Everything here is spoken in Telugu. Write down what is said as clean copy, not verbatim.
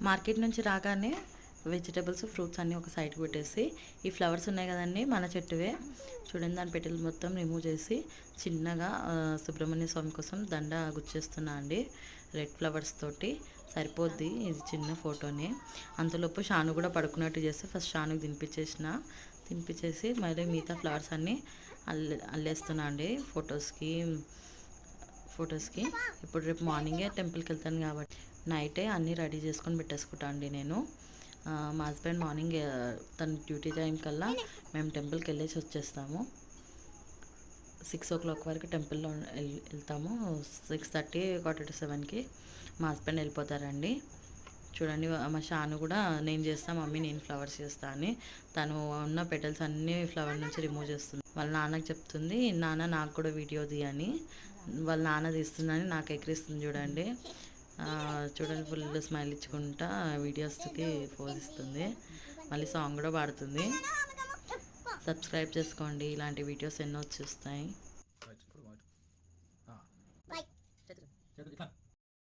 మార్కెట్ నుంచి రాగానే వెజిటబుల్స్ ఫ్రూట్స్ అన్నీ ఒక సైడ్కి పెట్టేసి ఈ ఫ్లవర్స్ ఉన్నాయి కదండి మన చెట్టువే చూడండి, దాని పెట్టెలు మొత్తం రిమూవ్ చేసి చిన్నగా సుబ్రహ్మణ్య స్వామి కోసం దండ గుచ్చేస్తున్నా అండి. రెడ్ ఫ్లవర్స్ తోటి సరిపోద్ది, ఇది చిన్న ఫోటోనే. అంతలోపు షాను కూడా పడుకున్నట్టు చేస్తే ఫస్ట్ షానుకి తినిపించేసి మళ్ళీ మిగతా ఫ్లవర్స్ అన్నీ అల్లేస్తున్నా అండి ఫొటోస్కి. ఇప్పుడు రేపు మార్నింగే టెంపుల్కి వెళ్తాను కాబట్టి నైటే అన్నీ రెడీ చేసుకొని పెట్టేసుకుంటా అండి నేను. మా హస్బెండ్ మార్నింగ్ తన డ్యూటీ టైం కల్లా మేము టెంపుల్కి వెళ్ళేసి వచ్చేస్తాము. 6 o'clock వరకు టెంపుల్లో వెళ్తాము. 6:30 7కి మా హస్బెండ్ వెళ్ళిపోతారండి. చూడండి, మా షాను కూడా నేను చేస్తా మమ్మీ, నేను ఫ్లవర్స్ చేస్తా అని తను ఉన్న పెటల్స్ అన్నీ ఫ్లవర్ నుంచి రిమూవ్ చేస్తుంది. వాళ్ళ నాన్నకి చెప్తుంది, నాన్న నాకు కూడా వీడియో అని. వాళ్ళ నాన్న తీస్తుందని నాకు ఎక్కిరిస్తుంది చూడండి. ఫుల్ స్మైల్ ఇచ్చుకుంటా వీడియోస్కి పోజ్ ఇస్తుంది. మళ్ళీ సాంగ్ కూడా పాడుతుంది. సబ్స్క్రైబ్ చేసుకోండి, ఇలాంటి వీడియోస్ ఎన్నో చూస్తాయి.